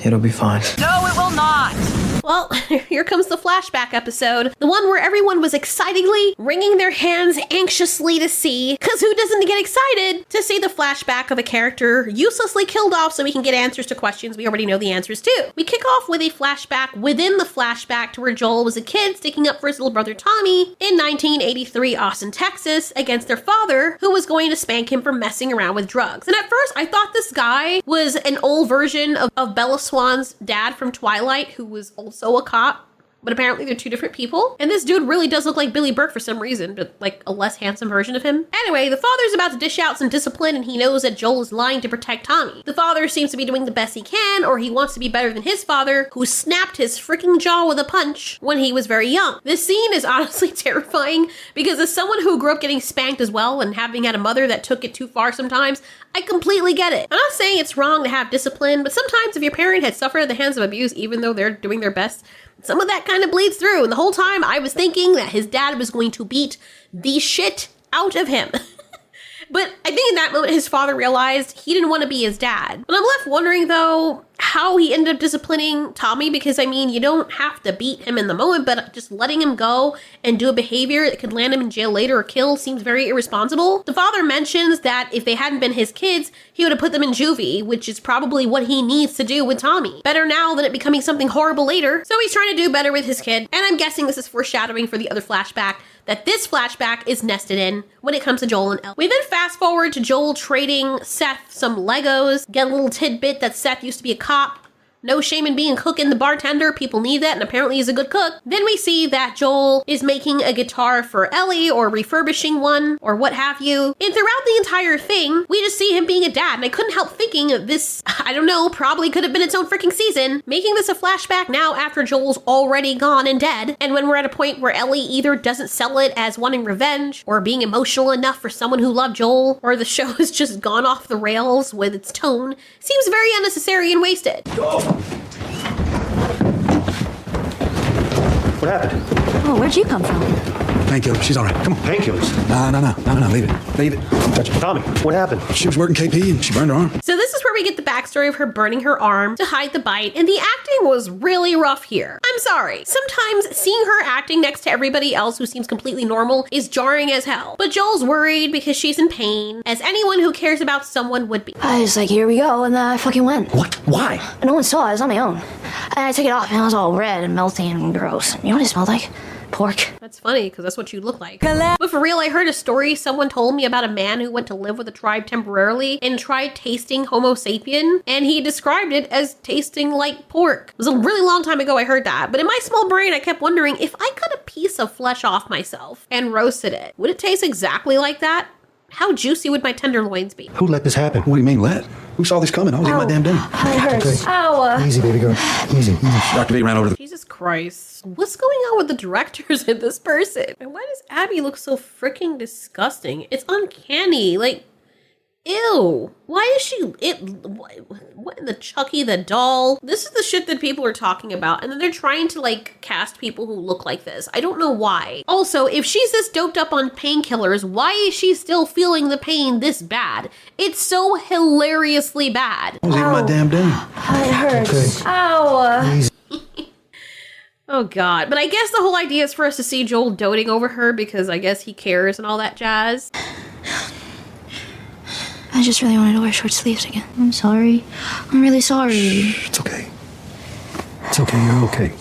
It'll be fine. No, it will not. Well, here comes the flashback episode. The one where everyone was excitingly wringing their hands anxiously to see, because who doesn't get excited to see the flashback of a character uselessly killed off so we can get answers to questions we already know the answers to. We kick off with a flashback within the flashback to where Joel was a kid sticking up for his little brother Tommy in 1983 Austin, Texas, against their father, who was going to spank him for messing around with drugs. And at first, I thought this guy was an old version of Bella Swan's dad from Twilight, who was also a cop. But apparently they're two different people. And this dude really does look like Billy Burke for some reason, but like a less handsome version of him. Anyway, the father's about to dish out some discipline and he knows that Joel is lying to protect Tommy. The father seems to be doing the best he can, or he wants to be better than his father, who snapped his freaking jaw with a punch when he was very young. This scene is honestly terrifying because as someone who grew up getting spanked as well and having had a mother that took it too far sometimes, I completely get it. I'm not saying it's wrong to have discipline, but sometimes if your parent had suffered at the hands of abuse, even though they're doing their best, some of that kind of bleeds through. And the whole time I was thinking that his dad was going to beat the shit out of him. But I think in that moment, his father realized he didn't want to be his dad. But I'm left wondering, though, how he ended up disciplining Tommy, because, I mean, you don't have to beat him in the moment, but just letting him go and do a behavior that could land him in jail later or killed seems very irresponsible. The father mentions that if they hadn't been his kids, he would have put them in juvie, which is probably what he needs to do with Tommy. Better now than it becoming something horrible later. So he's trying to do better with his kid, and I'm guessing this is foreshadowing for the other flashback that this flashback is nested in when it comes to Joel and Ellie. We then fast forward to Joel trading Seth some Legos, get a little tidbit that Seth used to be a cop. No shame in being a cook and the bartender. People need that, and apparently he's a good cook. Then we see that Joel is making a guitar for Ellie, or refurbishing one, or what have you. And throughout the entire thing, we just see him being a dad, and I couldn't help thinking this, I don't know, probably could have been its own freaking season. Making this a flashback now after Joel's already gone and dead, and when we're at a point where Ellie either doesn't sell it as wanting revenge, or being emotional enough for someone who loved Joel, or the show has just gone off the rails with its tone, seems very unnecessary and wasted. What happened? Oh, where'd you come from? Painkiller. She's all right. Come on. Painkillers? No. Leave it. Don't touch it. Tommy, what happened? She was working KP and she burned her arm. So this is where we get the backstory of her burning her arm to hide the bite, and the acting was really rough here. I'm sorry. Sometimes seeing her acting next to everybody else who seems completely normal is jarring as hell. But Joel's worried because she's in pain, as anyone who cares about someone would be. I was like, here we go, and I fucking went. What? Why? No one saw it. I was on my own. And I took it off, and it was all red and melty and gross. You know what it smelled like? Pork. That's funny, because that's what you look like. But for real, I heard a story someone told me about a man who went to live with a tribe temporarily and tried tasting Homo sapien, and he described it as tasting like pork. It was a really long time ago I heard that, but in my small brain I kept wondering, if I cut a piece of flesh off myself and roasted it, would it taste exactly like that? How juicy would my tenderloins be? Who let this happen? What do you mean, let? Who saw this coming? I was eating my damn dinner. It hurts. Okay. Ow. Easy, baby girl. Easy. Dr. V ran over to the... Jesus Christ. What's going on with the directors in this person? And why does Abby look so freaking disgusting? It's uncanny. Like, ew. Why is she... What in the Chucky the doll? This is the shit that people are talking about. And then they're trying to, like, cast people who look like this. I don't know why. Also, if she's this doped up on painkillers, why is she still feeling the pain this bad? It's so hilariously bad. I was eating my damn dinner. It hurts. Okay. Ow. Easy. Oh God. But I guess the whole idea is for us to see Joel doting over her because I guess he cares and all that jazz. I just really wanted to wear short sleeves again. I'm sorry. I'm really sorry. It's okay. It's okay. You're okay.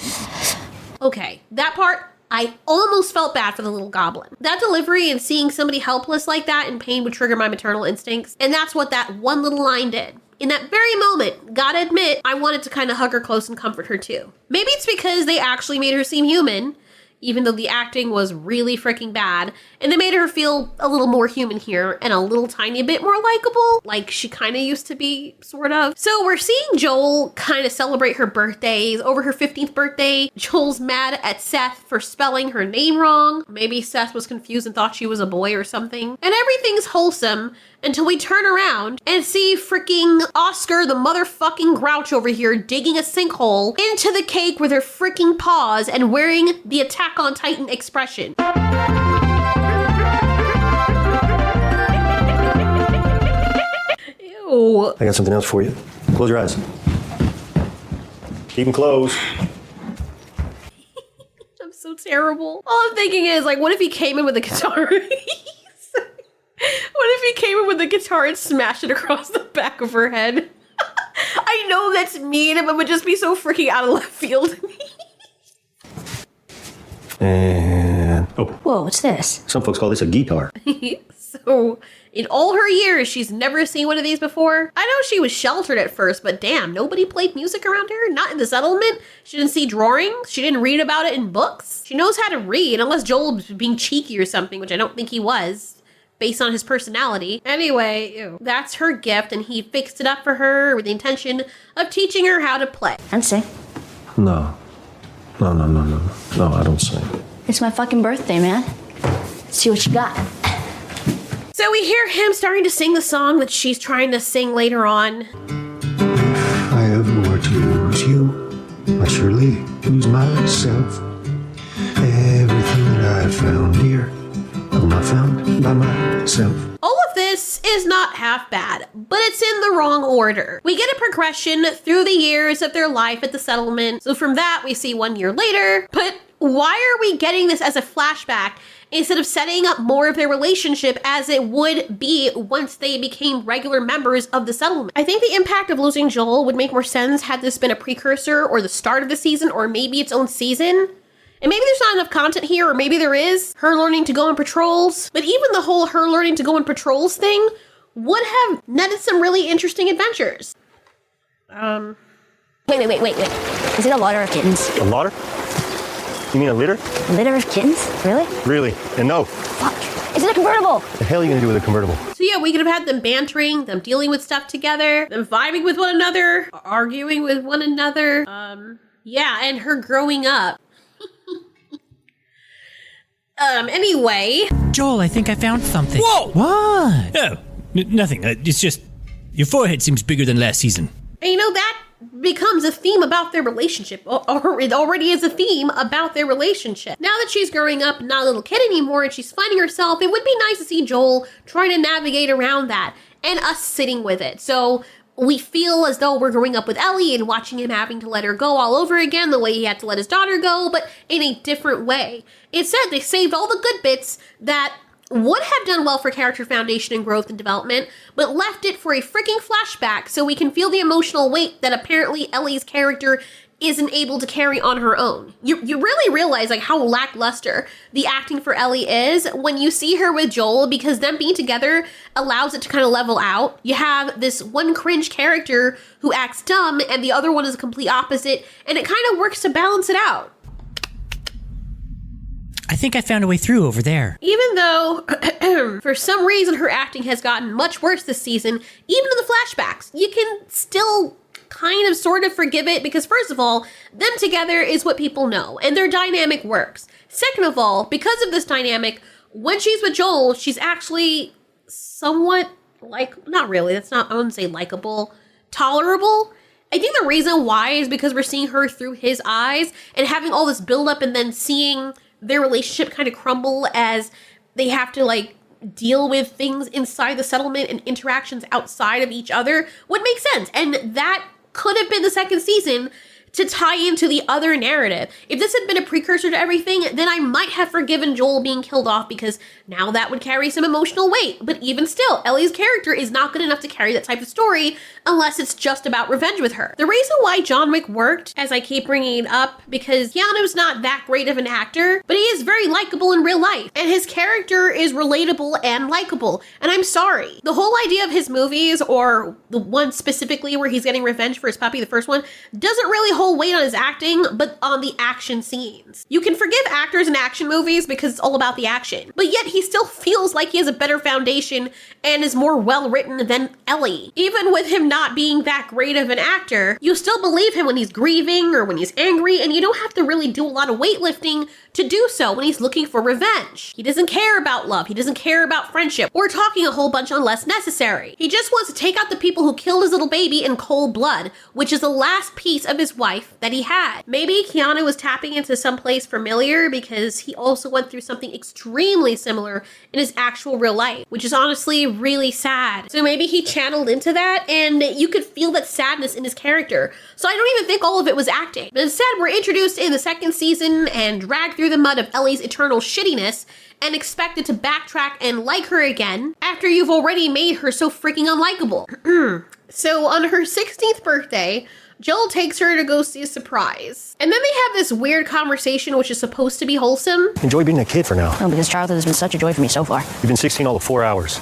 Okay, that part, I almost felt bad for the little goblin. That delivery and seeing somebody helpless like that in pain would trigger my maternal instincts. And that's what that one little line did. In that very moment, gotta admit, I wanted to kind of hug her close and comfort her too. Maybe it's because they actually made her seem human, even though the acting was really freaking bad, and they made her feel a little more human here and a little tiny bit more likable, like she kind of used to be, sort of. So we're seeing Joel kind of celebrate her birthdays. Over her 15th birthday, Joel's mad at Seth for spelling her name wrong. Maybe Seth was confused and thought she was a boy or something. And everything's wholesome until we turn around and see freaking Oscar the motherfucking Grouch over here digging a sinkhole into the cake with her freaking paws and wearing the Attack on Titan expression. Ew. I got something else for you. Close your eyes. Keep them closed. I'm so terrible. All I'm thinking is, like, what if he came in with a guitar? What if he came in with a guitar and smashed it across the back of her head? I know that's mean, but it would just be so freaking out of left field. And Whoa, what's this? some folks call this a guitar. So, in all her years, she's never seen one of these before. I know she was sheltered at first, but damn, nobody played music around her? Not in the settlement? She didn't see drawings? She didn't read about it in books? She knows how to read, unless Joel was being cheeky or something, which I don't think he was, based on his personality. Anyway, that's her gift, and he fixed it up for her with the intention of teaching her how to play. And sing. No, I don't sing. It's my fucking birthday, man. Let's see what you got. So we hear him starting to sing the song that she's trying to sing later on. If I ever were to lose you, I surely lose myself. Everything that I found here, I'm not found by myself. All of this is not half bad, but it's in the wrong order. We get a progression through the years of their life at the settlement. So from that, we see 1 year later. But why are we getting this as a flashback instead of setting up more of their relationship as it would be once they became regular members of the settlement? I think the impact of losing Joel would make more sense had this been a precursor or the start of the season or maybe its own season. And maybe there's not enough content here, or maybe there is. Her learning to go on patrols. But even the whole her learning to go on patrols thing would have netted some really interesting adventures. Wait. Is it a litter of kittens? A litter? You mean a litter? A litter of kittens? Really? Really? And no. Fuck. Is it a convertible? The hell are you gonna do with a convertible? So yeah, we could have had them bantering, them dealing with stuff together, them vibing with one another, arguing with one another. Yeah, and her growing up. Anyway. Joel, I think I found something. Whoa! What? Oh, nothing. It's just your forehead seems bigger than last season. And you know, that becomes a theme about their relationship, or it already is a theme about their relationship. Now that she's growing up, not a little kid anymore, and she's finding herself, it would be nice to see Joel trying to navigate around that, and us sitting with it. So we feel as though we're growing up with Ellie and watching him having to let her go all over again, the way he had to let his daughter go, but in a different way. It said they saved all the good bits that would have done well for character foundation and growth and development, but left it for a freaking flashback so we can feel the emotional weight that apparently Ellie's character isn't able to carry on her own. You really realize like how lackluster the acting for Ellie is when you see her with Joel, because them being together allows it to kind of level out. You have this one cringe character who acts dumb and the other one is a complete opposite, and it kind of works to balance it out. I think I found a way through over there. Even though, for some reason, her acting has gotten much worse this season, even in the flashbacks, you can still kind of sort of forgive it because, first of all, them together is what people know, and their dynamic works. Second of all, because of this dynamic, when she's with Joel, she's actually somewhat not really, that's not, I wouldn't say likable, tolerable. I think the reason why is because we're seeing her through his eyes and having all this build up and then seeing their relationship kind of crumble as they have to deal with things inside the settlement and interactions outside of each other would make sense. And that could have been the second season to tie into the other narrative. If this had been a precursor to everything, then I might have forgiven Joel being killed off because now that would carry some emotional weight. But even still, Ellie's character is not good enough to carry that type of story unless it's just about revenge with her. The reason why John Wick worked, as I keep bringing it up, because Keanu's not that great of an actor, but he is very likable in real life. And his character is relatable and likable. And I'm sorry. The whole idea of his movies, or the one specifically where he's getting revenge for his puppy, the first one, doesn't really hold weight on his acting, but on the action scenes. You can forgive actors in action movies because it's all about the action, but yet he still feels like he has a better foundation and is more well written than Ellie. Even with him not being that great of an actor, you still believe him when he's grieving or when he's angry, and you don't have to really do a lot of weightlifting to do so when he's looking for revenge. He doesn't care about love, he doesn't care about friendship, or talking a whole bunch unless necessary. He just wants to take out the people who killed his little baby in cold blood, which is the last piece of his wife life that he had. Maybe Keanu was tapping into someplace familiar because he also went through something extremely similar in his actual real life, which is honestly really sad. So maybe he channeled into that and you could feel that sadness in his character. So I don't even think all of it was acting. But instead, we're introduced in the second season and dragged through the mud of Ellie's eternal shittiness and expected to backtrack and like her again after you've already made her so freaking unlikable. So on her 16th birthday, Joel takes her to go see a surprise. And then they have this weird conversation which is supposed to be wholesome. Enjoy being a kid for now. No, because childhood has been such a joy for me so far. You've been 16 all of 4 hours.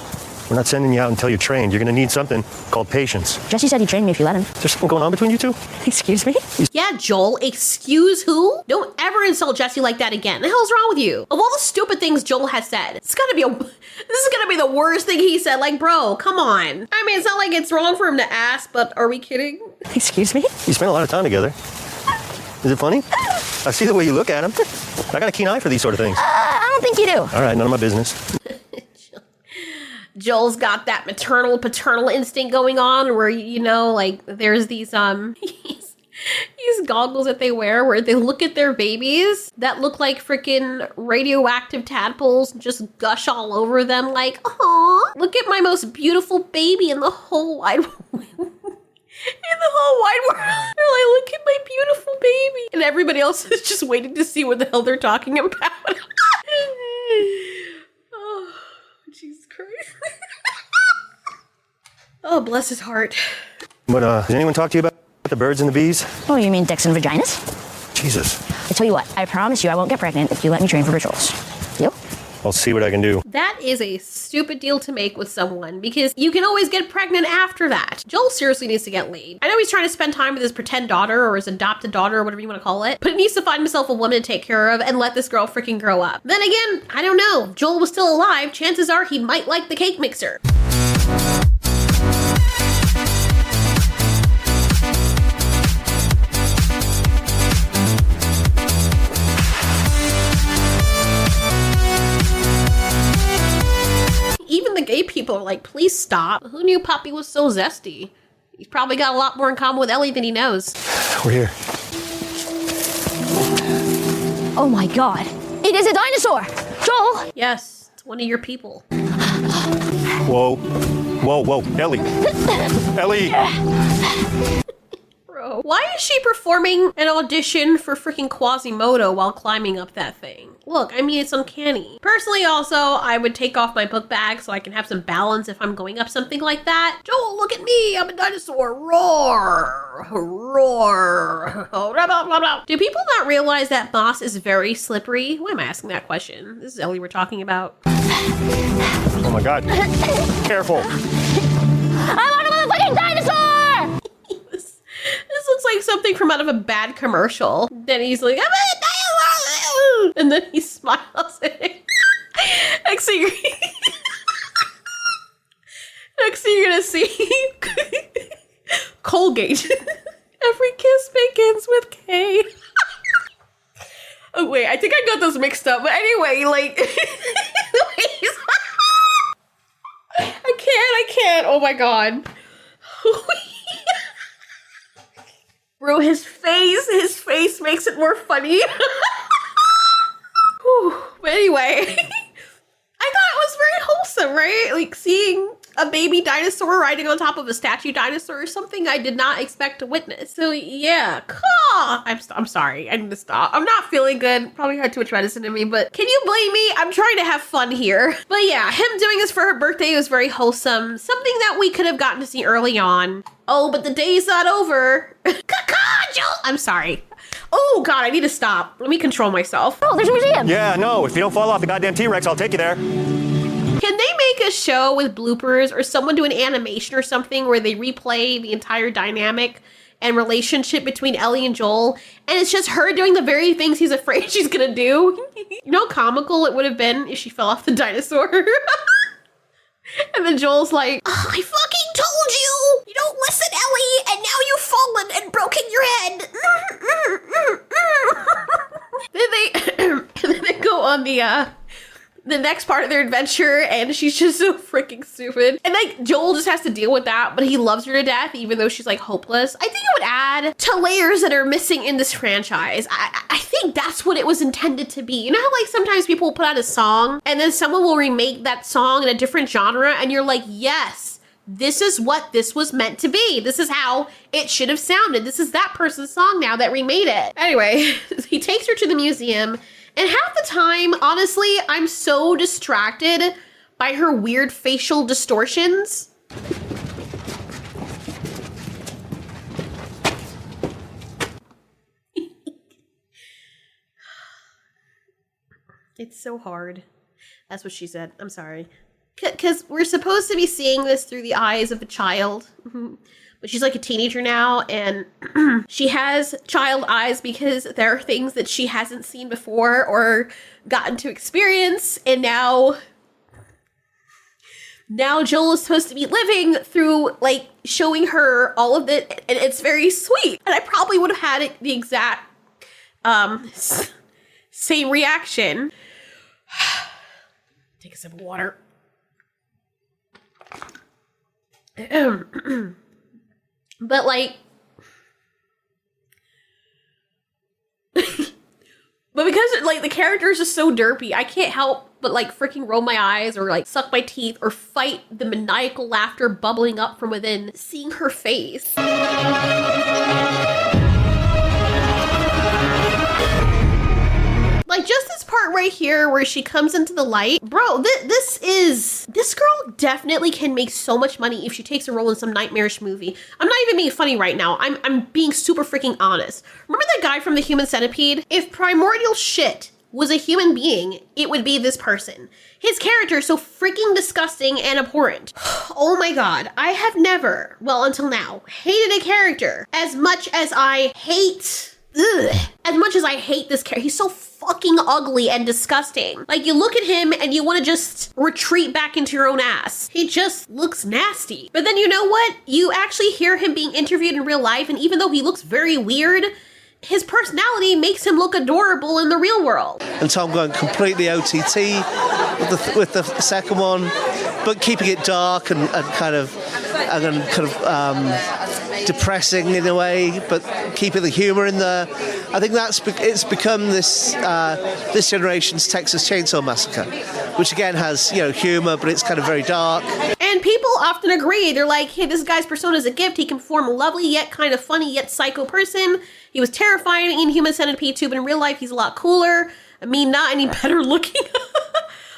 We're not sending you out until you're trained. You're gonna need something called patience. Jesse said he'd train me if you let him. Is there something going on between you two? Excuse me? Yeah, Joel, excuse who? Don't ever insult Jesse like that again. The hell's wrong with you? Of all the stupid things Joel has said, this is gonna be the worst thing he said. Like, bro, come on. I mean, it's not like it's wrong for him to ask, but are we kidding? Excuse me? You spend a lot of time together. Is it funny? I see the way you look at him. I got a keen eye for these sort of things. I don't think you do. All right, none of my business. Joel's got that maternal paternal instinct going on where, you know, like there's these these goggles that they wear where they look at their babies that look like freaking radioactive tadpoles and just gush all over them like, aw, look at my most beautiful baby in the whole wide world. In the whole wide world. They're like, look at my beautiful baby. And everybody else is just waiting to see what the hell they're talking about. Oh, Jesus Christ. Oh, bless his heart. But, did anyone talk to you about the birds and the bees? Oh, you mean dicks and vaginas? Jesus. I tell you what, I promise you I won't get pregnant if you let me train for patrols. You? I'll see what I can do. That is a stupid deal to make with someone because you can always get pregnant after that. Joel seriously needs to get laid. I know he's trying to spend time with his pretend daughter or his adopted daughter or whatever you want to call it, but he needs to find himself a woman to take care of and let this girl freaking grow up. Then again, I don't know. If Joel was still alive, chances are he might like the cake mixer. Even the gay people are like, please stop. Who knew Puppy was so zesty? He's probably got a lot more in common with Ellie than he knows. We're here. Oh my god. It is a dinosaur! Joel! Yes, it's one of your people. Whoa. Whoa, whoa. Ellie. Ellie! Bro, why is she performing an audition for freaking Quasimodo while climbing up that thing? Look, I mean, it's uncanny. Personally, also, I would take off my book bag so I can have some balance if I'm going up something like that. Joel, look at me, I'm a dinosaur. Roar, roar. Blah, blah, blah, blah. Do people not realize that moss is very slippery? Why am I asking that question? This is Ellie we're talking about. Oh my God. Careful. I want a motherfucking dinosaur! This looks like something from out of a bad commercial. Then he's like, I'm a dinosaur! And then he smiles at it. Next thing you're gonna see Colgate. Every kiss begins with K. Oh wait, I think I got those mixed up. But anyway, like I can't. Oh my God. Bro, his face makes it more funny. Whew. But anyway, I thought it was very wholesome, right? Like seeing a baby dinosaur riding on top of a statue dinosaur or something I did not expect to witness. So yeah, I'm sorry, I need to stop. I'm not feeling good. Probably had too much medicine in me, but can you blame me? I'm trying to have fun here. But yeah, him doing this for her birthday was very wholesome. Something that we could have gotten to see early on. Oh, but the day's not over. Joel. I'm sorry. Oh God, I need to stop. Let me control myself. Oh, there's a museum! Yeah, no, if you don't fall off the goddamn T-Rex, I'll take you there. Can they make a show with bloopers or someone do an animation or something where they replay the entire dynamic and relationship between Ellie and Joel, and it's just her doing the very things he's afraid she's gonna do? You know how comical it would have been if she fell off the dinosaur? And then Joel's like, oh, I fucking told you! You don't listen, Ellie, and now you've fallen and broken your head. Then they go on the the next part of their adventure, and she's just so freaking stupid. And like Joel just has to deal with that, but he loves her to death, even though she's like hopeless. I think it would add to layers that are missing in this franchise. I think that's what it was intended to be. You know how like sometimes people will put out a song and then someone will remake that song in a different genre, and you're like, yes, this is what this was meant to be. This is how it should have sounded. This is that person's song now that remade it. Anyway, he takes her to the museum, and half the time, honestly, I'm so distracted by her weird facial distortions. It's so hard. That's what she said. I'm sorry. Because we're supposed to be seeing this through the eyes of a child. But she's like a teenager now, and she has child eyes because there are things that she hasn't seen before or gotten to experience. And now Joel is supposed to be living through, like, showing her all of it. And it's very sweet. And I probably would have had the exact same reaction. Take a sip of water. But like, but because like the character is just so derpy, I can't help but like freaking roll my eyes or like suck my teeth or fight the maniacal laughter bubbling up from within seeing her face. Like just this part right here where she comes into the light. Bro, this girl definitely can make so much money if she takes a role in some nightmarish movie. I'm not even being funny right now. I'm being super freaking honest. Remember that guy from the Human Centipede? If primordial shit was a human being, it would be this person. His character is so freaking disgusting and abhorrent. Oh my god, I have never, well until now, hated a character as much as I hate... As much as I hate this character, he's so fucking ugly and disgusting. Like, you look at him and you want to just retreat back into your own ass. He just looks nasty. But then you know what? You actually hear him being interviewed in real life, and even though he looks very weird, his personality makes him look adorable in the real world. And Tom going completely OTT with the second one, but keeping it dark and kind of depressing in a way, but keeping the humor in there. I think it's become this generation's Texas Chainsaw Massacre, which again has humor, but it's kind of very dark. And people often agree. They're like, hey, this guy's persona is a gift. He can perform a lovely yet kind of funny yet psycho person. He was terrifying in Human Centipede 2, but in real life he's a lot cooler. I mean, not any better looking.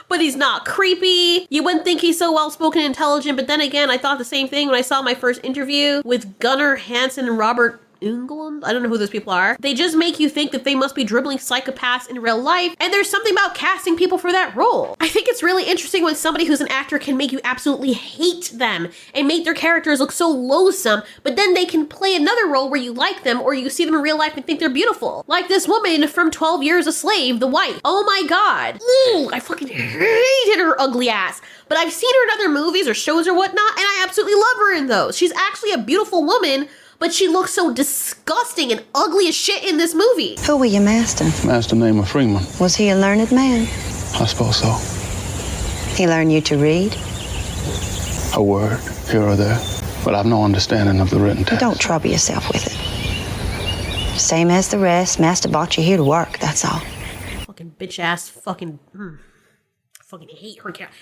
But he's not creepy. You wouldn't think he's so well-spoken and intelligent, but then again, I thought the same thing when I saw my first interview with Gunnar Hansen and Robert Englund. I don't know who those people are. They just make you think that they must be dribbling psychopaths in real life, and there's something about casting people for that role. I think it's really interesting when somebody who's an actor can make you absolutely hate them and make their characters look so loathsome, but then they can play another role where you like them or you see them in real life and think they're beautiful. Like this woman from 12 Years a Slave, the wife. Oh my god. Ooh, I fucking hated her ugly ass. But I've seen her in other movies or shows or whatnot, and I absolutely love her in those. She's actually a beautiful woman, but she looks so disgusting and ugly as shit in this movie. Who were your master? Master named Freeman. Was he a learned man? I suppose so. He learned you to read? A word, here or there. But I've no understanding of the written text. Don't trouble yourself with it. Same as the rest. Master brought you here to work, that's all. Fucking bitch ass fucking... fucking hate her character.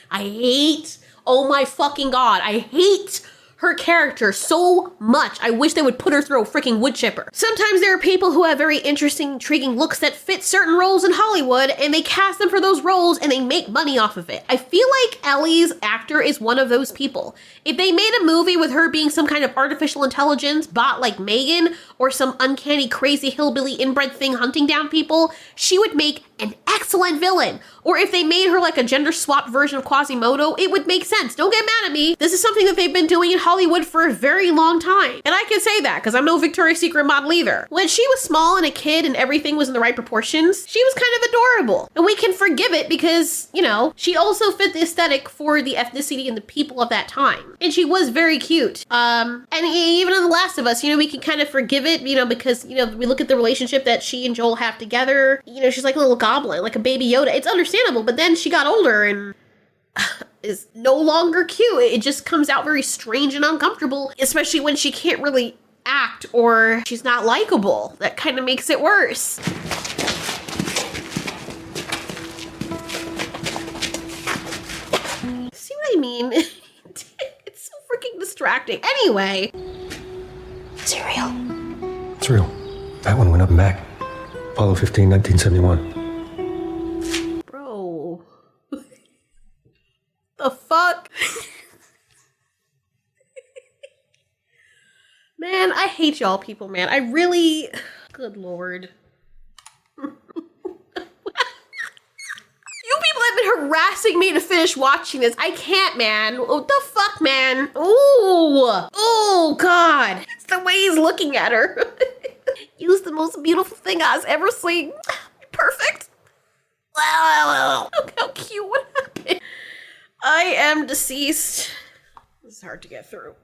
Oh my fucking god, I hate her character so much. I wish they would put her through a freaking wood chipper. Sometimes there are people who have very interesting, intriguing looks that fit certain roles in Hollywood, and they cast them for those roles and they make money off of it. I feel like Ellie's actor is one of those people. If they made a movie with her being some kind of artificial intelligence bot like Megan, or some uncanny, crazy hillbilly inbred thing hunting down people, she would make an excellent villain. Or if they made her like a gender swapped version of Quasimodo, it would make sense. Don't get mad at me. This is something that they've been doing in Hollywood Hollywood for a very long time. And I can say that because I'm no Victoria's Secret model either. When she was small and a kid and everything was in the right proportions, she was kind of adorable. And we can forgive it because, you know, she also fit the aesthetic for the ethnicity and the people of that time. And she was very cute. And even in The Last of Us, you know, we can kind of forgive it, you know, because, you know, we look at the relationship that she and Joel have together. You know, she's like a little goblin, like a baby Yoda. It's understandable, but then she got older and is no longer cute. It just comes out very strange and uncomfortable, especially when she can't really act or she's not likable. That kind of makes it worse. See what I mean? It's so freaking distracting. Anyway. Is it real? It's real. That one went up and back. Apollo 15, 1971. Bro. The fuck? Man, I hate y'all people, man. I really... Good lord. You people have been harassing me to finish watching this. I can't, man. What the fuck, man? Ooh. Oh, God. It's the way he's looking at her. Use the most beautiful thing I've ever seen. Perfect. Look how cute. What happened? I am deceased. This is hard to get through.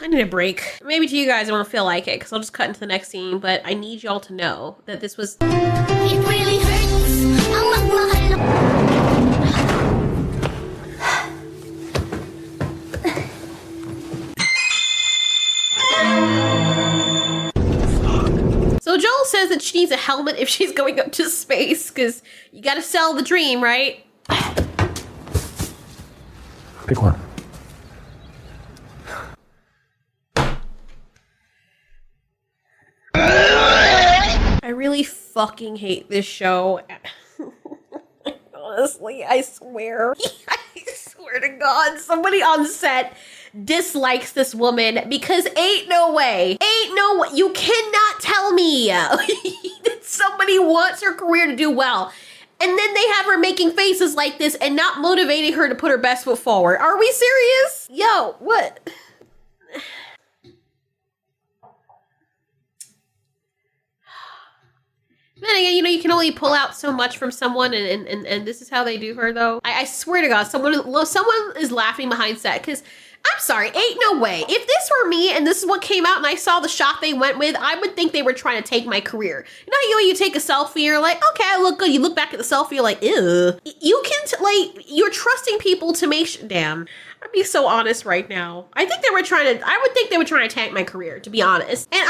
I need a break. Maybe to you guys I won't feel like it because I'll just cut into the next scene, but I need y'all to know that this was... It really hurts. So Joel says that she needs a helmet if she's going up to space because you gotta sell the dream, right? Pick one. I really fucking hate this show. Honestly, I swear. I swear to God, somebody on set dislikes this woman because ain't no way, you cannot tell me that somebody wants her career to do well. And then they have her making faces like this and not motivating her to put her best foot forward. Are we serious? Yo, what? Then again, you know, you can only pull out so much from someone, and this is how they do her, though. I swear to God, someone is laughing behind set, because I'm sorry, ain't no way. If this were me and this is what came out and I saw the shot they went with, I would think they were trying to take my career. You know, you take a selfie, you're like, okay, I look good. You look back at the selfie, you're like, ew. You can, you're trusting people to make damn. I'd be so honest right now. I would think they were trying to tank my career, to be honest. And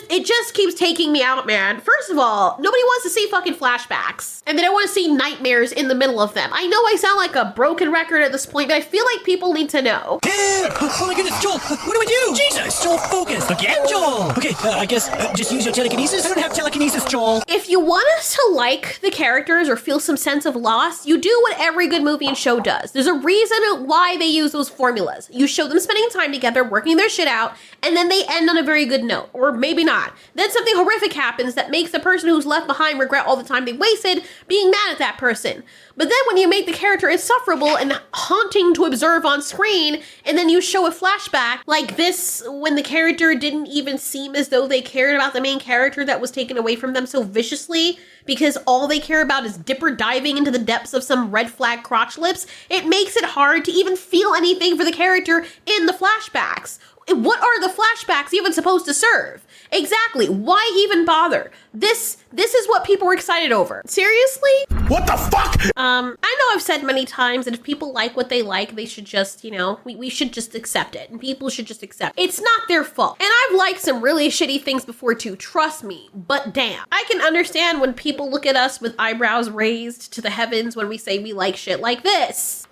it just keeps taking me out, man. First of all, nobody wants to see fucking flashbacks. And they don't want to see nightmares in the middle of them. I know I sound like a broken record at this point, but I feel like people need to know. Oh my goodness, Joel, what do I do? Jesus, Joel, focus. Again, Joel. Okay, I guess just use your telekinesis. I don't have telekinesis, Joel. If you want us to like the characters or feel some sense of loss, you do what every good movie and show does. There's a reason why they use those formulas. You show them spending time together, working their shit out, and then they end on a very good note, or maybe not. Then something horrific happens that makes the person who's left behind regret all the time they wasted being mad at that person. But then when you make the character insufferable and haunting to observe on screen, and then you show a flashback like this when the character didn't even seem as though they cared about the main character that was taken away from them so viciously because all they care about is dipper diving into the depths of some red flag crotch lips, it makes it hard to even feel anything for the character in the flashbacks. What are the flashbacks even supposed to serve? Exactly. Why even bother? This is what people were excited over. Seriously? What the fuck? I know I've said many times that if people like what they like, they should just, you know, we should just accept it. And people should just accept it. It's not their fault. And I've liked some really shitty things before too, trust me. But damn. I can understand when people look at us with eyebrows raised to the heavens when we say we like shit like this.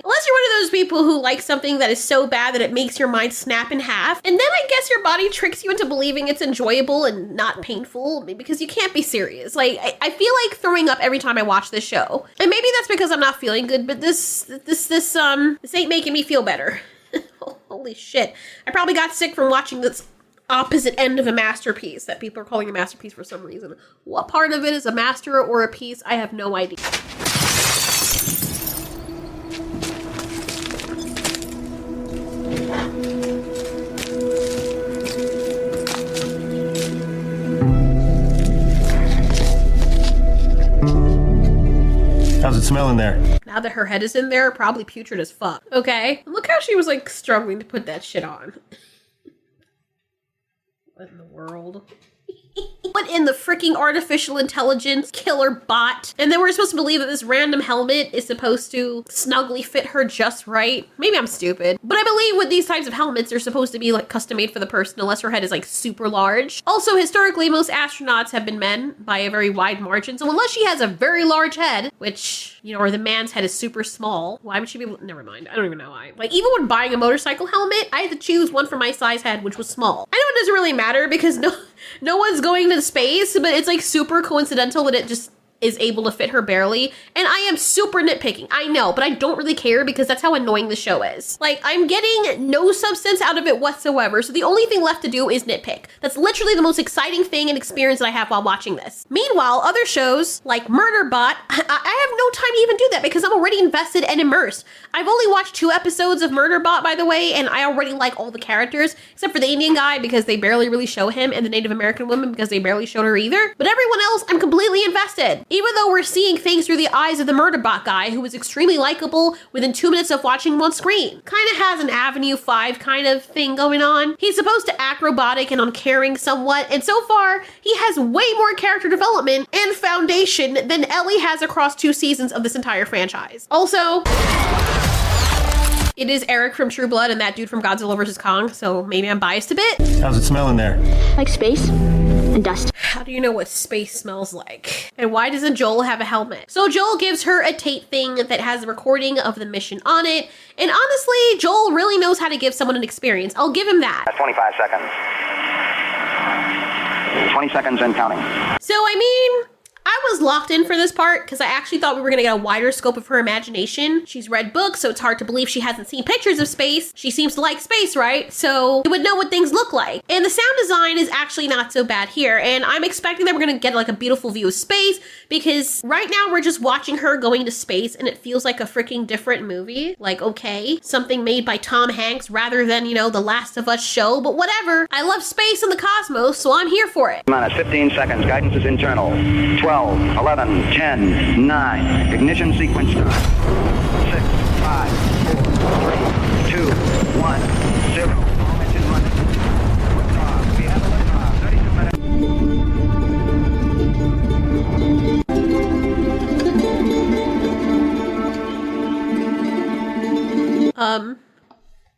Unless you're one of those people who like something that is so bad that it makes your mind snap in half. And then I guess your body tricks you into believing it's enjoyable and not painful because you can't be serious. Like, I feel like throwing up every time I watch this show. And maybe that's because I'm not feeling good, but this ain't making me feel better. Holy shit. I probably got sick from watching this opposite end of a masterpiece that people are calling a masterpiece for some reason. What part of it is a master or a piece? I have no idea. How's it smell in there? Now that her head is in there, probably putrid as fuck. Okay. Look how she was like struggling to put that shit on. What in the world? What in the freaking artificial intelligence killer bot? And then we're supposed to believe that this random helmet is supposed to snugly fit her just right. Maybe I'm stupid, but I believe with these types of helmets, they're supposed to be like custom made for the person unless her head is like super large. Also, historically, most astronauts have been men by a very wide margin. So unless she has a very large head, which, you know, or the man's head is super small, why would she be able to, never mind. I don't even know why. Like even when buying a motorcycle helmet, I had to choose one for my size head, which was small. I know it doesn't really matter because no one's going to space, but it's like super coincidental that it just is able to fit her barely. And I am super nitpicking, I know, but I don't really care because that's how annoying the show is. Like, I'm getting no substance out of it whatsoever, so the only thing left to do is nitpick. That's literally the most exciting thing and experience that I have while watching this. Meanwhile, other shows like Murderbot, I have no time to even do that because I'm already invested and immersed. I've only watched 2 episodes of Murderbot, by the way, and I already like all the characters, except for the Indian guy because they barely really show him, and the Native American woman because they barely showed her either. But everyone else, I'm completely invested. Even though we're seeing things through the eyes of the Murderbot guy, who was extremely likable within 2 minutes of watching him on screen. Kind of has an Avenue 5 kind of thing going on. He's supposed to act robotic and uncaring somewhat, and so far, he has way more character development and foundation than Ellie has across 2 seasons of this entire franchise. Also, it is Eric from True Blood and that dude from Godzilla vs. Kong, so maybe I'm biased a bit. How's it smell in there? Like space and dust. How do you know what space smells like? And why doesn't Joel have a helmet? So Joel gives her a tape thing that has a recording of the mission on it. And honestly, Joel really knows how to give someone an experience. I'll give him that. That's 25 seconds. 20 seconds and counting. So, I mean, I was locked in for this part because I actually thought we were going to get a wider scope of her imagination. She's read books, so it's hard to believe she hasn't seen pictures of space. She seems to like space, right? So it would know what things look like. And the sound design is actually not so bad here. And I'm expecting that we're going to get like a beautiful view of space because right now we're just watching her going to space and it feels like a freaking different movie. Like, okay, something made by Tom Hanks rather than, you know, the Last of Us show, but whatever. I love space and the cosmos, so I'm here for it. Minus 15 seconds. Guidance is internal. 12, 11, 10, 9. Ignition sequence start. 6, 5, 4, 3, 2, 1, 0. All engine running. Liftoff. We have a liftoff. 32 minutes.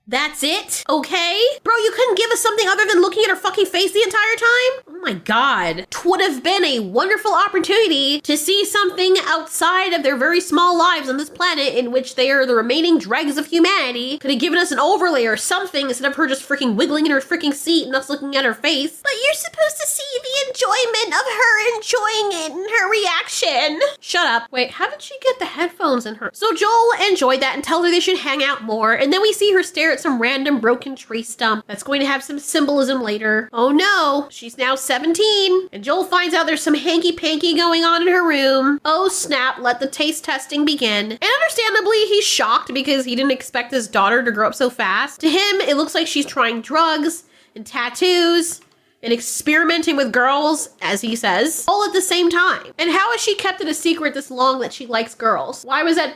That's it? Okay? Bro, you couldn't give us something other than looking at her fucking face the entire time? Oh my god. Twould have been a wonderful opportunity to see something outside of their very small lives on this planet in which they are the remaining dregs of humanity. Could have given us an overlay or something instead of her just freaking wiggling in her freaking seat and us looking at her face. But you're supposed to see the enjoyment of her enjoying it and her reaction. Shut up. Wait, how did she get the headphones in her? So Joel enjoyed that and tells her they should hang out more, and then we see her stare at some random broken tree stump that's going to have some symbolism later. Oh no, she's now 17, and Joel finds out there's some hanky-panky going on in her room. Oh snap, let the taste testing begin. And understandably, he's shocked because he didn't expect his daughter to grow up so fast. To him, it looks like she's trying drugs and tattoos and experimenting with girls, as he says, all at the same time. And how has she kept it a secret this long that she likes girls? Why was that?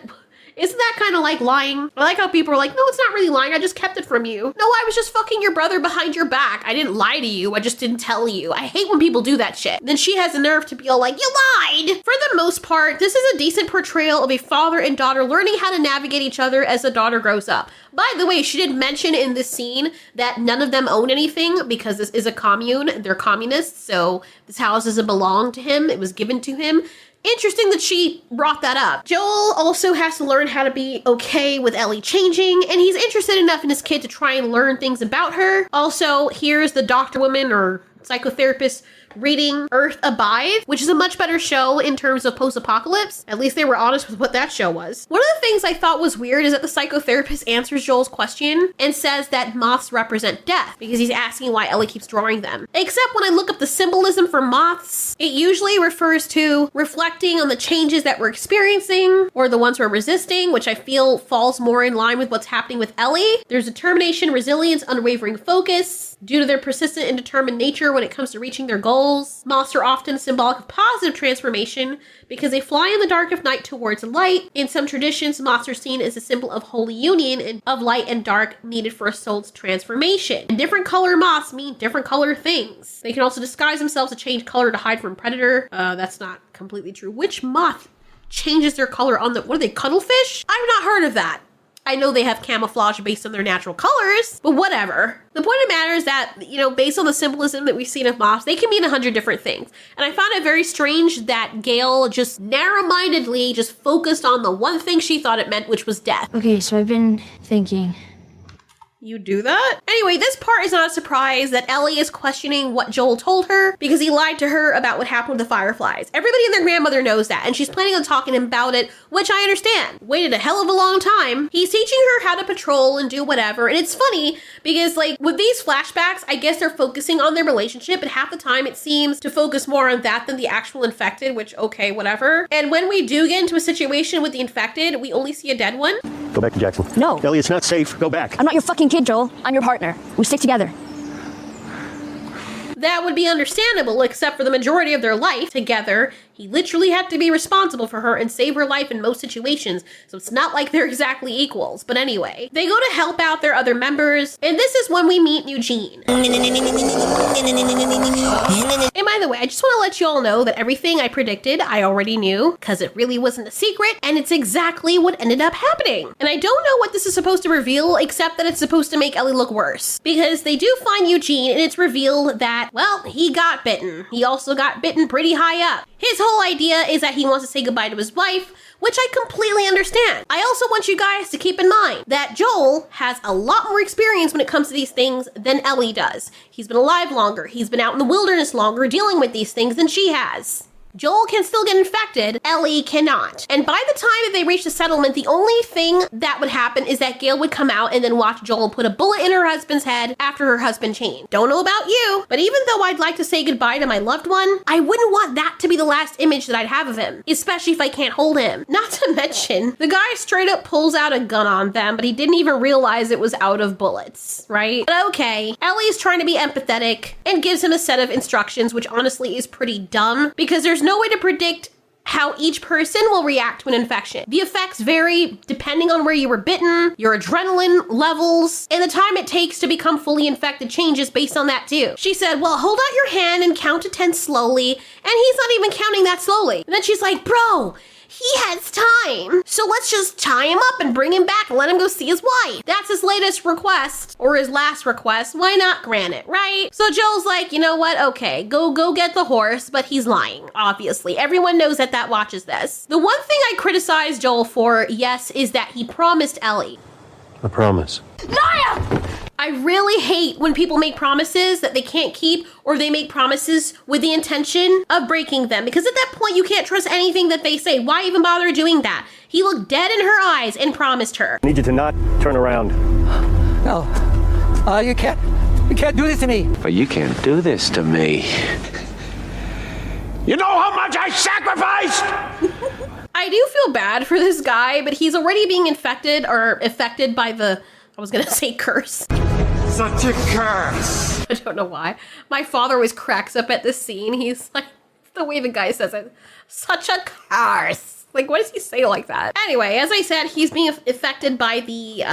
Isn't that kind of like lying? I like how people are like, no, it's not really lying. I just kept it from you. No, I was just fucking your brother behind your back. I didn't lie to you. I just didn't tell you. I hate when people do that shit. Then she has the nerve to be all like, you lied. For the most part, this is a decent portrayal of a father and daughter learning how to navigate each other as the daughter grows up. By the way, she did mention in this scene that none of them own anything because this is a commune. They're communists, so this house doesn't belong to him. It was given to him. Interesting that she brought that up. Joel also has to learn how to be okay with Ellie changing, and he's interested enough in his kid to try and learn things about her. Also, here's the doctor woman or psychotherapist reading Earth Abide, which is a much better show in terms of post-apocalypse. At least they were honest with what that show was. One of the things I thought was weird is that the psychotherapist answers Joel's question and says that moths represent death because he's asking why Ellie keeps drawing them. Except when I look up the symbolism for moths, it usually refers to reflecting on the changes that we're experiencing or the ones we're resisting, which I feel falls more in line with what's happening with Ellie. There's determination, resilience, unwavering focus. Due to their persistent and determined nature when it comes to reaching their goals, moths are often symbolic of positive transformation because they fly in the dark of night towards light. In some traditions, moths are seen as a symbol of holy union and of light and dark needed for a soul's transformation. And different color moths mean different color things. They can also disguise themselves to change color to hide from a predator. That's not completely true. Which moth changes their color on the, what are they, cuttlefish? I've not heard of that. I know they have camouflage based on their natural colors, but whatever. The point of the matter is that, you know, based on the symbolism that we've seen of moths, they can mean 100 different things. And I found it very strange that Gail just narrow-mindedly just focused on the one thing she thought it meant, which was death. Okay, so I've been thinking. You do that? Anyway, this part is not a surprise that Ellie is questioning what Joel told her because he lied to her about what happened with the Fireflies. Everybody and their grandmother knows that, and she's planning on talking to him about it, which I understand. Waited a hell of a long time. He's teaching her how to patrol and do whatever, and it's funny because, like, with these flashbacks, I guess they're focusing on their relationship, but half the time it seems to focus more on that than the actual infected, which, okay, whatever. And when we do get into a situation with the infected, we only see a dead one. Go back to Jackson. No. Ellie, it's not safe. Go back. I'm not your fucking kid, Joel. I'm your partner. We stick together. That would be understandable, except for the majority of their life together. He literally had to be responsible for her and save her life in most situations, so it's not like they're exactly equals. But anyway, they go to help out their other members, and this is when we meet Eugene. And by the way, I just want to let you all know that everything I predicted, I already knew, because it really wasn't a secret, and it's exactly what ended up happening. And I don't know what this is supposed to reveal, except that it's supposed to make Ellie look worse. Because they do find Eugene, and it's revealed that, well, he got bitten. He also got bitten pretty high up. His whole idea is that he wants to say goodbye to his wife, which I completely understand. I also want you guys to keep in mind that Joel has a lot more experience when it comes to these things than Ellie does. He's been alive longer. He's been out in the wilderness longer dealing with these things than she has. Joel can still get infected, Ellie cannot. And by the time that they reach the settlement, the only thing that would happen is that Gail would come out and then watch Joel put a bullet in her husband's head after her husband changed. Don't know about you, but even though I'd like to say goodbye to my loved one, I wouldn't want that to be the last image that I'd have of him, especially if I can't hold him. Not to mention, the guy straight up pulls out a gun on them, but he didn't even realize it was out of bullets, right? But okay, Ellie's trying to be empathetic and gives him a set of instructions, which honestly is pretty dumb because there's no way to predict how each person will react to an infection. The effects vary depending on where you were bitten, your adrenaline levels, and the time it takes to become fully infected changes based on that too. She said, well, hold out your hand and count to 10 slowly, and he's not even counting that slowly. And then she's like, bro, he has time. So let's just tie him up and bring him back and let him go see his wife. That's his latest request, or his last request. Why not grant it, right? So Joel's like, you know what? Okay, go get the horse, but he's lying, obviously. Everyone knows that watches this. The one thing I criticize Joel for, yes, is that he promised Ellie. A promise. Liar! I really hate when people make promises that they can't keep, or they make promises with the intention of breaking them, because at that point you can't trust anything that they say. Why even bother doing that? He looked dead in her eyes and promised her. I need you to not turn around. No. You can't do this to me. But you can't do this to me. You know how much I sacrificed? I do feel bad for this guy, but he's already being infected or affected by the, I was gonna say curse. Such a curse. I don't know why. My father always cracks up at this scene. He's like, the way the guy says it, such a curse. Like, what does he say like that? Anyway, as I said, he's being affected by the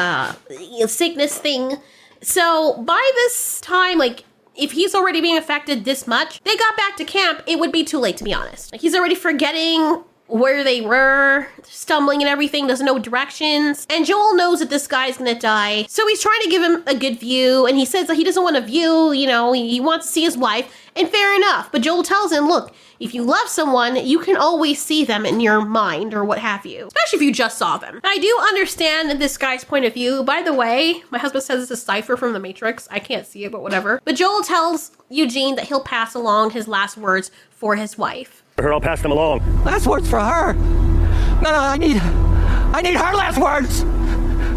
sickness thing. So by this time, like, if he's already being affected this much, they got back to camp, it would be too late, to be honest. Like, he's already forgetting where they were, stumbling and everything, doesn't know directions. And Joel knows that this guy's gonna die. So he's trying to give him a good view, and he says that he doesn't want to view, he wants to see his wife, and fair enough. But Joel tells him, look, if you love someone, you can always see them in your mind or what have you, especially if you just saw them. I do understand this guy's point of view. By the way, my husband says it's a cipher from the Matrix. I can't see it, but whatever. But Joel tells Eugene that he'll pass along his last words for his wife. I'll pass them along. Last words for her. No, I need her last words.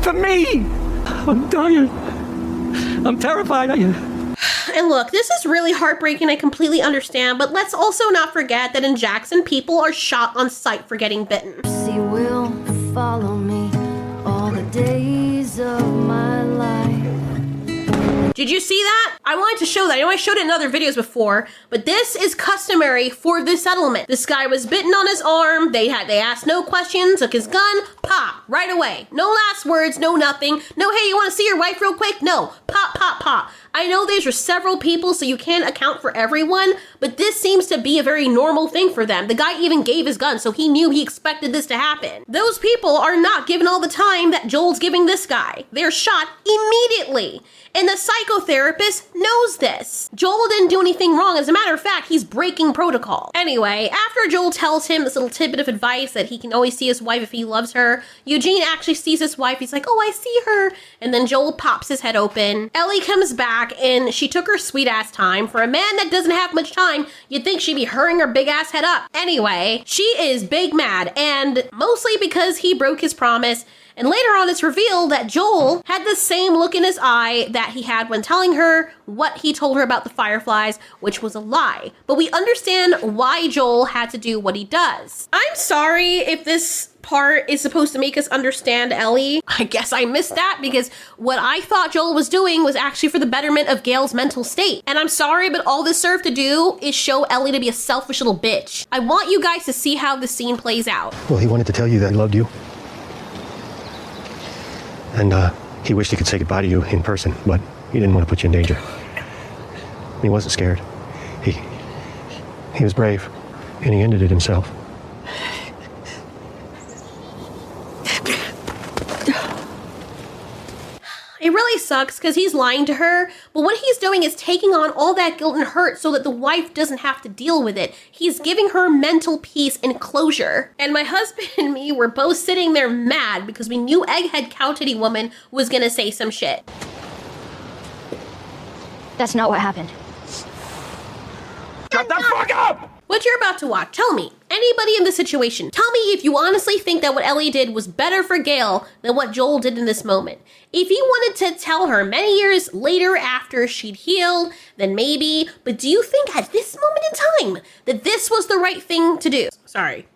For me. I'm dying. I'm terrified. And look, this is really heartbreaking, I completely understand, but let's also not forget that in Jackson, people are shot on sight for getting bitten. Mercy will follow me all the days of my life. Did you see that? I wanted to show that. I know I showed it in other videos before, but this is customary for this settlement. This guy was bitten on his arm. They asked no questions, took his gun, pop, right away. No last words, no nothing. No, hey, you want to see your wife real quick? No, pop, pop, pop. I know these are several people, so you can't account for everyone, but this seems to be a very normal thing for them. The guy even gave his gun, so he knew he expected this to happen. Those people are not given all the time that Joel's giving this guy. They're shot immediately. And the psychotherapist knows this. Joel didn't do anything wrong. As a matter of fact, he's breaking protocol. Anyway, after Joel tells him this little tidbit of advice that he can always see his wife if he loves her, Eugene actually sees his wife. He's like, oh, I see her. And then Joel pops his head open. Ellie comes back, and she took her sweet ass time. For a man that doesn't have much time, you'd think she'd be hurrying her big ass head up. Anyway, she is big mad, and mostly because he broke his promise. And later on, it's revealed that Joel had the same look in his eye that he had when telling her what he told her about the Fireflies, which was a lie. But we understand why Joel had to do what he does. I'm sorry if this part is supposed to make us understand Ellie. I guess I missed that because what I thought Joel was doing was actually for the betterment of Gail's mental state. And I'm sorry, but all this served to do is show Ellie to be a selfish little bitch. I want you guys to see how the scene plays out. Well, he wanted to tell you that he loved you. And he wished he could say goodbye to you in person, but he didn't want to put you in danger. He wasn't scared. He was brave, and he ended it himself. It really sucks because he's lying to her, but what he's doing is taking on all that guilt and hurt so that the wife doesn't have to deal with it. He's giving her mental peace and closure. And my husband and me were both sitting there mad because we knew Egghead Cow Titty Woman was gonna say some shit. That's not what happened. Shut the fuck up! What you're about to watch, tell me, anybody in this situation, tell me if you honestly think that what Ellie did was better for Gail than what Joel did in this moment. If he wanted to tell her many years later after she'd healed, then maybe, but do you think at this moment in time that this was the right thing to do? Sorry.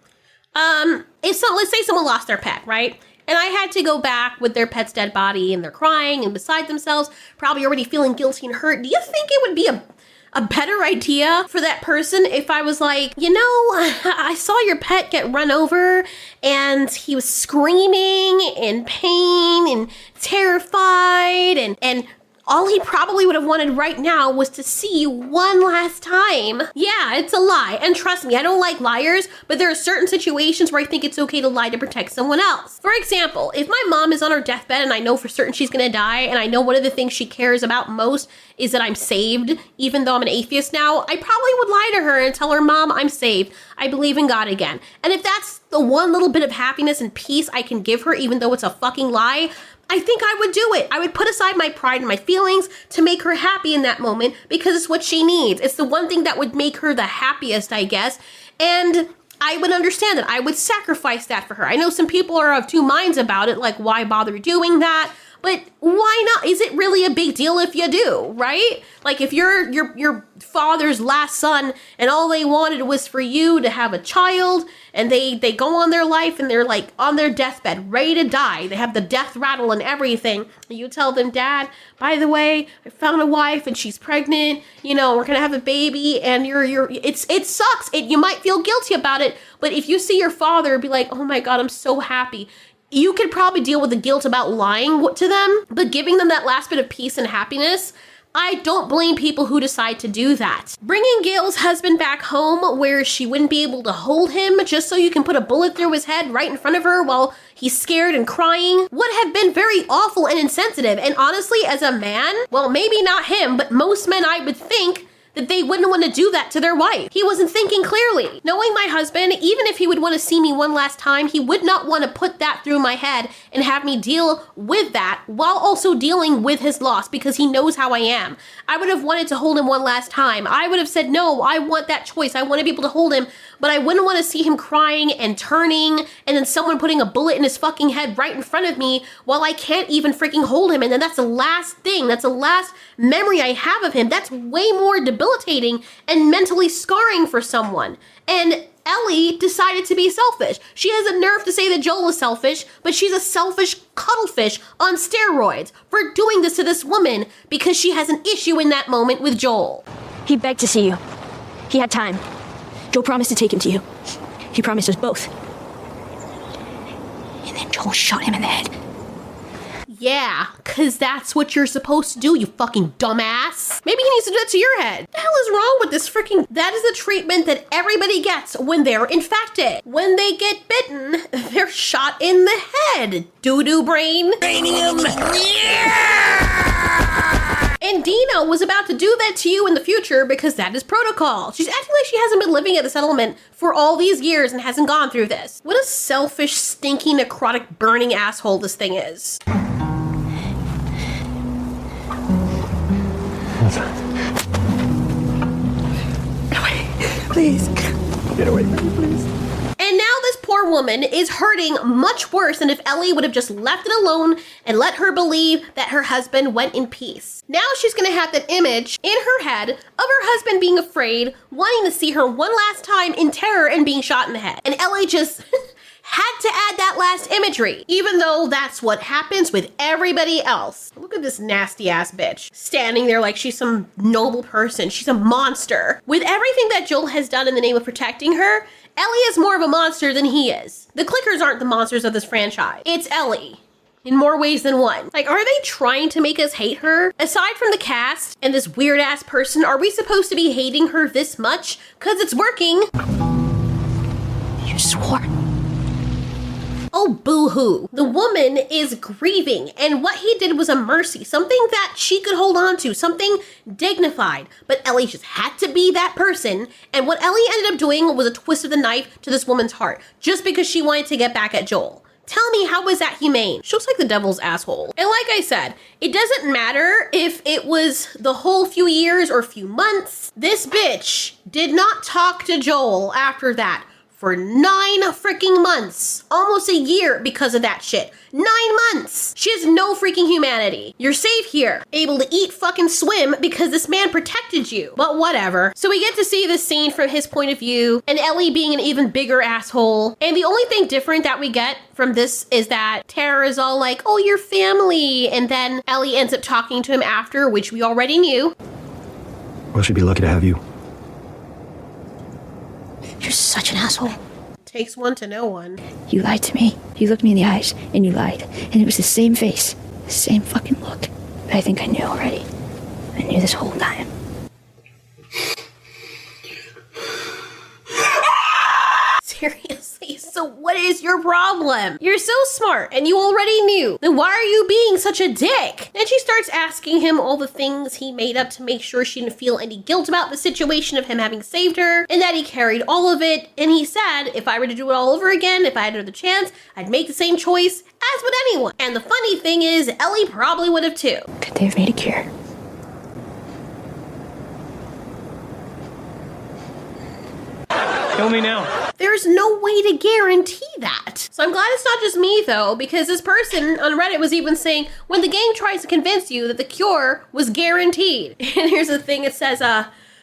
Let's say someone lost their pet, right? And I had to go back with their pet's dead body and they're crying and beside themselves, probably already feeling guilty and hurt. Do you think it would be a better idea for that person if I was like, I saw your pet get run over and he was screaming in pain and terrified and all he probably would have wanted right now was to see you one last time. Yeah, it's a lie. And trust me, I don't like liars, but there are certain situations where I think it's okay to lie to protect someone else. For example, if my mom is on her deathbed and I know for certain she's gonna die, and I know one of the things she cares about most is that I'm saved, even though I'm an atheist now, I probably would lie to her and tell her, Mom, I'm saved. I believe in God again. And if that's the one little bit of happiness and peace I can give her, even though it's a fucking lie, I think I would do it. I would put aside my pride and my feelings to make her happy in that moment because it's what she needs. It's the one thing that would make her the happiest, I guess. And I would understand that. I would sacrifice that for her. I know some people are of two minds about it, like why bother doing that? But why not? Is it really a big deal if you do, right? Like if you're your father's last son and all they wanted was for you to have a child and they go on their life and they're like on their deathbed, ready to die. They have the death rattle and everything. And you tell them, Dad, by the way, I found a wife and she's pregnant. We're going to have a baby and it sucks. You might feel guilty about it. But if you see your father be like, oh my God, I'm so happy. You could probably deal with the guilt about lying to them, but giving them that last bit of peace and happiness, I don't blame people who decide to do that. Bringing Gail's husband back home where she wouldn't be able to hold him just so you can put a bullet through his head right in front of her while he's scared and crying would have been very awful and insensitive. And honestly, as a man, well, maybe not him, but most men I would think that they wouldn't want to do that to their wife. He wasn't thinking clearly. Knowing my husband, even if he would want to see me one last time, he would not want to put that through my head and have me deal with that while also dealing with his loss because he knows how I am. I would have wanted to hold him one last time. I would have said, no, I want that choice. I want to be able to hold him, but I wouldn't want to see him crying and turning and then someone putting a bullet in his fucking head right in front of me while I can't even freaking hold him. And then that's the last thing. That's the last memory I have of him. That's way more debilitating and mentally scarring for someone. And Ellie decided to be selfish. She has a nerve to say that Joel is selfish, but she's a selfish cuddlefish on steroids for doing this to this woman because she has an issue in that moment with Joel. He begged to see you. He had time. Joel promised to take him to you. He promised us both. And then Joel shot him in the head. Yeah, because that's what you're supposed to do, you fucking dumbass. Maybe he needs to do that to your head. What the hell is wrong with this freaking... That is the treatment that everybody gets when they're infected. When they get bitten, they're shot in the head. Doo-doo brain. Cranium. And Dina was about to do that to you in the future because that is protocol. She's acting like she hasn't been living at the settlement for all these years and hasn't gone through this. What a selfish, stinky, necrotic, burning asshole this thing is. Please. Get away from me, please. And now this poor woman is hurting much worse than if Ellie would have just left it alone and let her believe that her husband went in peace. Now she's gonna have that image in her head of her husband being afraid, wanting to see her one last time in terror and being shot in the head. And Ellie just had to add that last imagery, even though that's what happens with everybody else. Look at this nasty ass bitch standing there like she's some noble person. She's a monster. With everything that Joel has done in the name of protecting her, Ellie is more of a monster than he is. The clickers aren't the monsters of this franchise. It's Ellie. In more ways than one. Like, are they trying to make us hate her? Aside from the cast and this weird ass person, are we supposed to be hating her this much? Cause it's working. You swore. Oh, boo-hoo. The woman is grieving, and what he did was a mercy, something that she could hold on to, something dignified. But Ellie just had to be that person, and what Ellie ended up doing was a twist of the knife to this woman's heart, just because she wanted to get back at Joel. Tell me, how is that humane? She looks like the devil's asshole. And like I said, it doesn't matter if it was the whole few years or few months. This bitch did not talk to Joel after that for 9 freaking months. Almost a year because of that shit. 9 months. She has no freaking humanity. You're safe here. Able to eat, fucking swim because this man protected you. But whatever. So we get to see this scene from his point of view and Ellie being an even bigger asshole. And the only thing different that we get from this is that Tara is all like, oh, you're family. And then Ellie ends up talking to him after, which we already knew. Well, she'd be lucky to have you. You're such an asshole. Takes one to know one. You lied to me. You looked me in the eyes, and you lied. And it was the same face. The same fucking look. But I think I knew already. I knew this whole time. Seriously, so what is your problem? You're so smart and you already knew. Then why are you being such a dick? Then she starts asking him all the things he made up to make sure she didn't feel any guilt about the situation of him having saved her and that he carried all of it. And he said, if I were to do it all over again, if I had another chance, I'd make the same choice as would anyone. And the funny thing is, Ellie probably would have too. Could they have made a cure? Kill me now. There's no way to guarantee that. So I'm glad it's not just me though, because this person on Reddit was even saying, when the game tries to convince you that the cure was guaranteed. And here's the thing, it says,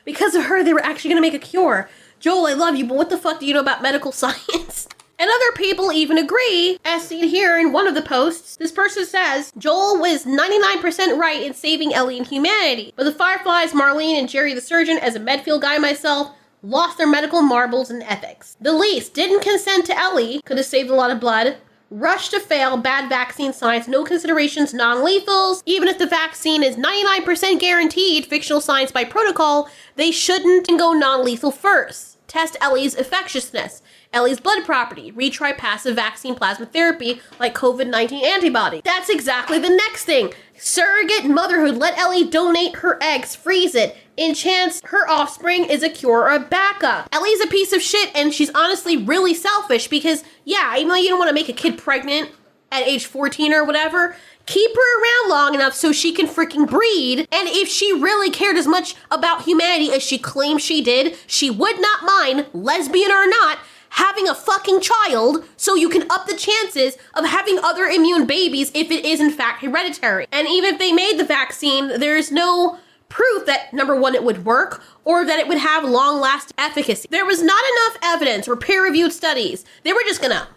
because of her, they were actually gonna make a cure. Joel, I love you, but what the fuck do you know about medical science? And other people even agree, as seen here in one of the posts. This person says, Joel was 99% right in saving Ellie and humanity. But the Fireflies, Marlene, and Jerry the surgeon, as a Medfield guy myself, lost their medical marbles and ethics. The least didn't consent to Ellie, could have saved a lot of blood, rush to fail, bad vaccine science, no considerations, non-lethals. Even if the vaccine is 99% guaranteed, fictional science by protocol, they shouldn't go non-lethal first. Test Ellie's infectiousness, Ellie's blood property, retry passive vaccine plasma therapy like COVID-19 antibody. That's exactly the next thing. Surrogate motherhood, let Ellie donate her eggs, freeze it, in chance her offspring is a cure or a backup. Ellie's a piece of shit and she's honestly really selfish because, yeah, even though you don't want to make a kid pregnant at age 14 or whatever, keep her around long enough so she can freaking breed. And if she really cared as much about humanity as she claims she did, she would not mind, lesbian or not, having a fucking child so you can up the chances of having other immune babies if it is in fact hereditary. And even if they made the vaccine, there's no proof that, number one, it would work or that it would have long-lasting efficacy. There was not enough evidence or peer-reviewed studies. They were just gonna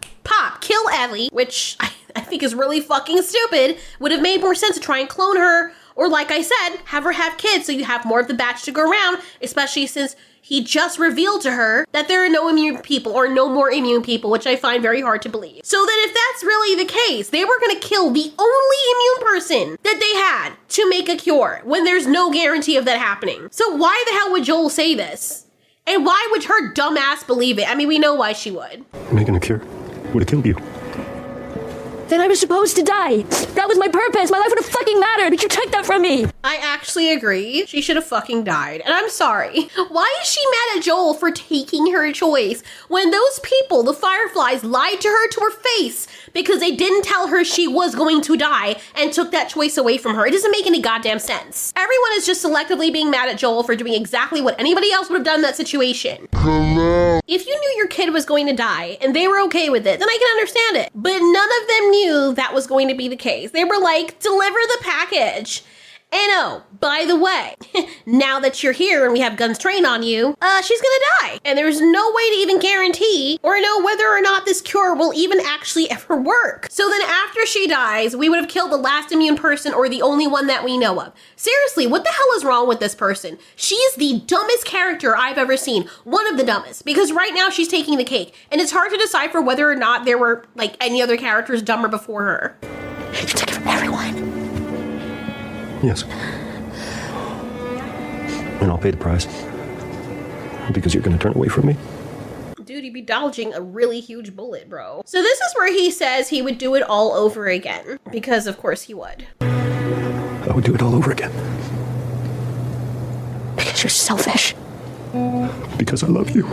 kill Ellie, which I think is really fucking stupid. Would have made more sense to try and clone her, or like I said, have her have kids so you have more of the batch to go around, especially since he just revealed to her that there are no immune people or no more immune people, which I find very hard to believe. So then if that's really the case, they were gonna kill the only immune person that they had to make a cure when there's no guarantee of that happening. So why the hell would Joel say this? And why would her dumb ass believe it? I mean, we know why she would. Making a cure would have killed you. Then I was supposed to die. That was my purpose. My life would have fucking mattered, but you took that from me. I actually agree. She should have fucking died. And I'm sorry. Why is she mad at Joel for taking her choice when those people, the Fireflies, lied to her to her face because they didn't tell her she was going to die and took that choice away from her? It doesn't make any goddamn sense. Everyone is just selectively being mad at Joel for doing exactly what anybody else would have done in that situation. Hello. If you knew your kid was going to die and they were okay with it, then I can understand it. But none of them knew that was going to be the case. They were like, deliver the package. And oh, by the way, now that you're here and we have guns trained on you, she's gonna die. And there's no way to even guarantee or know whether or not this cure will even actually ever work. So then after she dies, we would have killed the last immune person or the only one that we know of. Seriously, what the hell is wrong with this person? She's the dumbest character I've ever seen. One of the dumbest. Because right now she's taking the cake. And it's hard to decipher whether or not there were like any other characters dumber before her. You took it from everyone. Yes. And I'll pay the price. Because you're going to turn away from me. Dude, he'd be dodging a really huge bullet, bro. So this is where he says he would do it all over again. Because of course he would. I would do it all over again. Because you're selfish. Because I love you.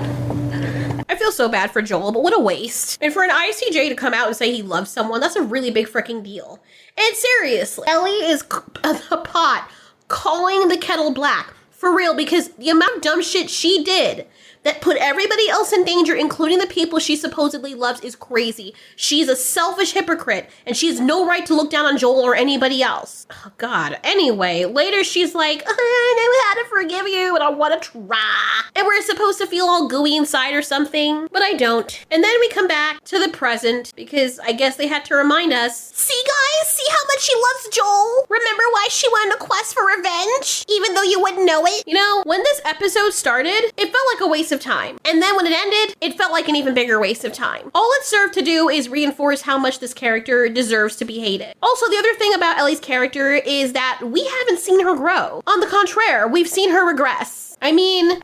I feel so bad for Joel, but what a waste. And for an ICJ to come out and say he loves someone, that's a really big freaking deal. And seriously, Ellie is the pot calling the kettle black. For real, because the amount of dumb shit she did that put everybody else in danger, including the people she supposedly loves, is crazy. She's a selfish hypocrite, and she has no right to look down on Joel or anybody else. Oh, God. Anyway, later she's like, I know how to forgive you, and I want to try. And we're supposed to feel all gooey inside or something, but I don't. And then we come back to the present, because I guess they had to remind us, see guys, see how much she loves Joel? Remember why she went on a quest for revenge? Even though you wouldn't know it? You know, when this episode started, it felt like a waste of time. And then when it ended, it felt like an even bigger waste of time. All it served to do is reinforce how much this character deserves to be hated. Also, the other thing about Ellie's character is that we haven't seen her grow. On the contrary, we've seen her regress. I mean...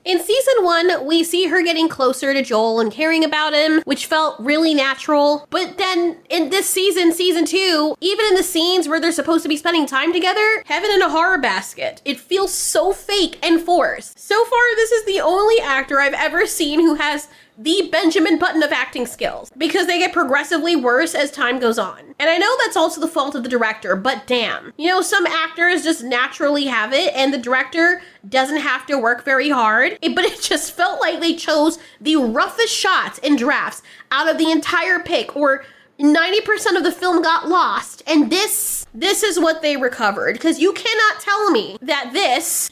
In season 1, we see her getting closer to Joel and caring about him, which felt really natural. But then in this season, season 2, even in the scenes where they're supposed to be spending time together, heaven in a horror basket. It feels so fake and forced. So far, this is the only actor I've ever seen who has the Benjamin Button of acting skills, because they get progressively worse as time goes on. And I know that's also the fault of the director, but damn. You know, some actors just naturally have it, and the director doesn't have to work very hard. But it just felt like they chose the roughest shots and drafts out of the entire pick, or 90% of the film got lost. And this is what they recovered, because you cannot tell me that this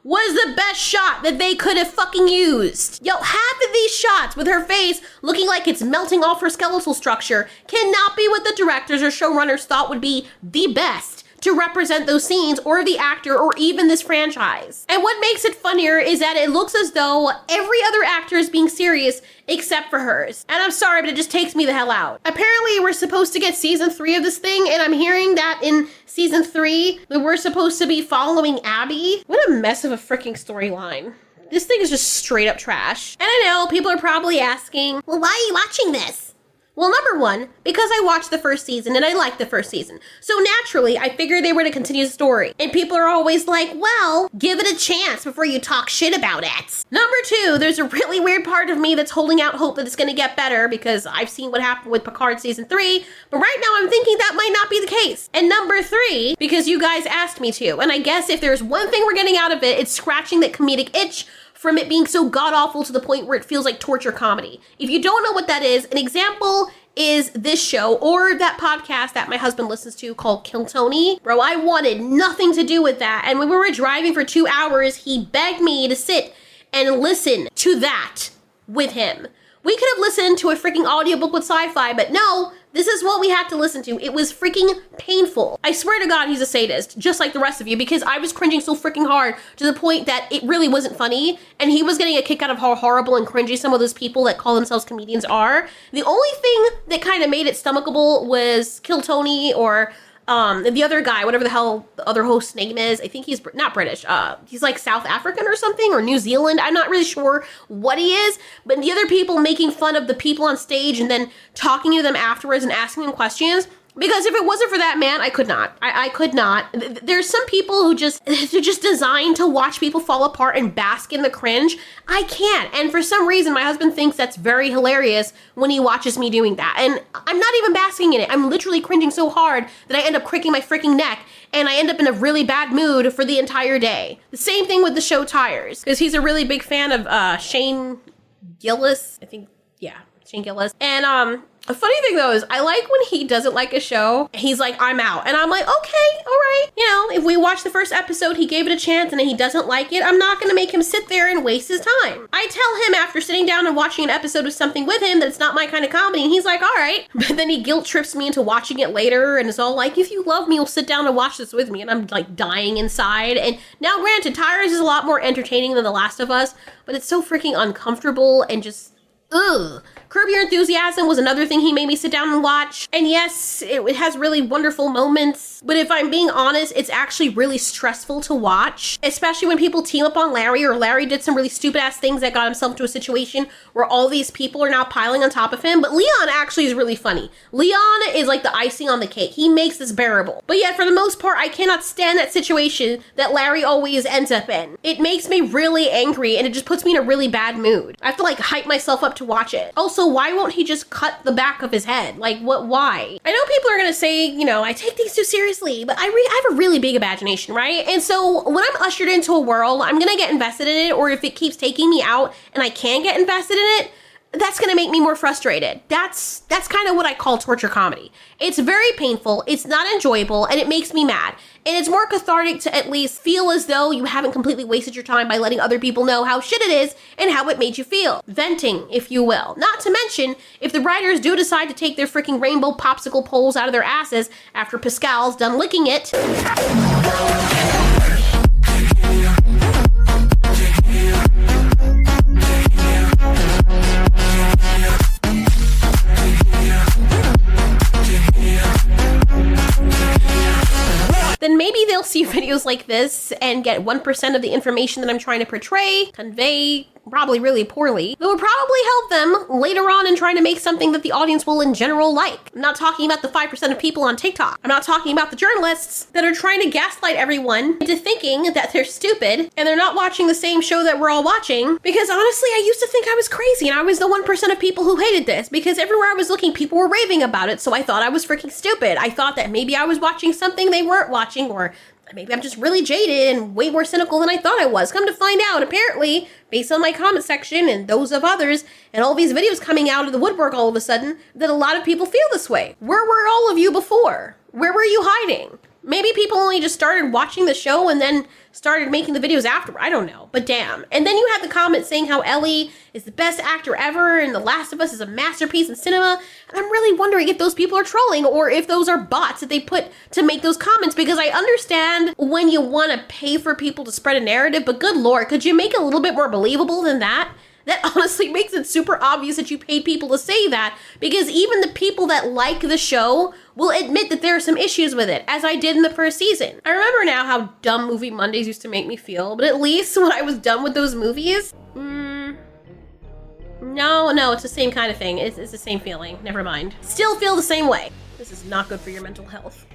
was the best shot that they could have fucking used. Yo, half of these shots with her face looking like it's melting off her skeletal structure cannot be what the directors or showrunners thought would be the best to represent those scenes or the actor or even this franchise. And what makes it funnier is that it looks as though every other actor is being serious except for hers. And I'm sorry, but it just takes me the hell out. Apparently, we're supposed to get season 3 of this thing, and I'm hearing that in season 3, that we're supposed to be following Abby. What a mess of a freaking storyline. This thing is just straight up trash. And I know people are probably asking, well, why are you watching this? Well, number one, because I watched the first season and I liked the first season. So naturally, I figured they were to continue the story. And people are always like, well, give it a chance before you talk shit about it. Number two, there's a really weird part of me that's holding out hope that it's gonna get better because I've seen what happened with Picard season 3, but right now I'm thinking that might not be the case. And number three, because you guys asked me to, and I guess if there's one thing we're getting out of it, it's scratching that comedic itch from it being so god-awful to the point where it feels like torture comedy. If you don't know what that is, an example is this show or that podcast that my husband listens to called Kill Tony. Bro, I wanted nothing to do with that. And when we were driving for 2 hours, he begged me to sit and listen to that with him. We could have listened to a freaking audiobook with sci-fi, but no, this is what we had to listen to. It was freaking painful. I swear to God, he's a sadist, just like the rest of you, because I was cringing so freaking hard to the point that it really wasn't funny, and he was getting a kick out of how horrible and cringy some of those people that call themselves comedians are. The only thing that kind of made it stomachable was Kill Tony or the other guy, whatever the hell the other host's name is. I think he's not British. He's like South African or something, or New Zealand. I'm not really sure what he is, but the other people making fun of the people on stage and then talking to them afterwards and asking them questions. Because if it wasn't for that man, I could not. I could not. There's some people who they're just designed to watch people fall apart and bask in the cringe. I can't. And for some reason, my husband thinks that's very hilarious when he watches me doing that. And I'm not even basking in it. I'm literally cringing so hard that I end up cricking my freaking neck and I end up in a really bad mood for the entire day. The same thing with the show Tires, because he's a really big fan of Shane Gillis. I think, yeah, Shane Gillis. And a funny thing though is I like when he doesn't like a show, he's like, I'm out. And I'm like, okay, all right. You know, if we watch the first episode, he gave it a chance and he doesn't like it, I'm not going to make him sit there and waste his time. I tell him after sitting down and watching an episode of something with him that it's not my kind of comedy, and he's like, all right. But then he guilt trips me into watching it later and it's all like, if you love me, you'll sit down and watch this with me. And I'm like dying inside. And now granted, Tires is a lot more entertaining than The Last of Us, but it's so freaking uncomfortable and just, ugh. Curb Your Enthusiasm was another thing he made me sit down and watch. And yes, it has really wonderful moments. But if I'm being honest, it's actually really stressful to watch. Especially when people team up on Larry, or Larry did some really stupid ass things that got himself into a situation where all these people are now piling on top of him. But Leon actually is really funny. Leon is like the icing on the cake. He makes this bearable. But yet, for the most part, I cannot stand that situation that Larry always ends up in. It makes me really angry and it just puts me in a really bad mood. I have to like hype myself up to watch it. Also, why won't he just cut the back of his head? Like, what, why? I know people are gonna say, you know, I take things too seriously, but I have a really big imagination, right? And so when I'm ushered into a world, I'm gonna get invested in it, or if it keeps taking me out and I can't get invested in it, that's gonna make me more frustrated. That's kind of what I call torture comedy. It's very painful, it's not enjoyable, and it makes me mad. And it's more cathartic to at least feel as though you haven't completely wasted your time by letting other people know how shit it is and how it made you feel. Venting, if you will. Not to mention, if the writers do decide to take their freaking rainbow popsicle poles out of their asses after Pascal's done licking it. Then maybe they'll see videos like this and get 1% of the information that I'm trying to portray, convey, probably really poorly. That would probably help them later on in trying to make something that the audience will in general like. I'm not talking about the 5% of people on TikTok. I'm not talking about the journalists that are trying to gaslight everyone into thinking that they're stupid and they're not watching the same show that we're all watching. Because honestly, I used to think I was crazy and I was the 1% of people who hated this, because everywhere I was looking, people were raving about it. So I thought I was freaking stupid. I thought that maybe I was watching something they weren't watching, or maybe I'm just really jaded and way more cynical than I thought I was. Come to find out, apparently, based on my comment section and those of others, and all these videos coming out of the woodwork all of a sudden, that a lot of people feel this way. Where were all of you before? Where were you hiding? Maybe people only just started watching the show and then started making the videos after. I don't know, but damn. And then you had the comments saying how Ellie is the best actor ever and The Last of Us is a masterpiece in cinema. And I'm really wondering if those people are trolling or if those are bots that they put to make those comments, because I understand when you want to pay for people to spread a narrative, but good Lord, could you make it a little bit more believable than that? That honestly makes it super obvious that you paid people to say that, because even the people that like the show will admit that there are some issues with it, as I did in the first season. I remember now how dumb Movie Mondays used to make me feel, but at least when I was done with those movies, no, it's the same kind of thing. It's the same feeling. Never mind. Still feel the same way. This is not good for your mental health.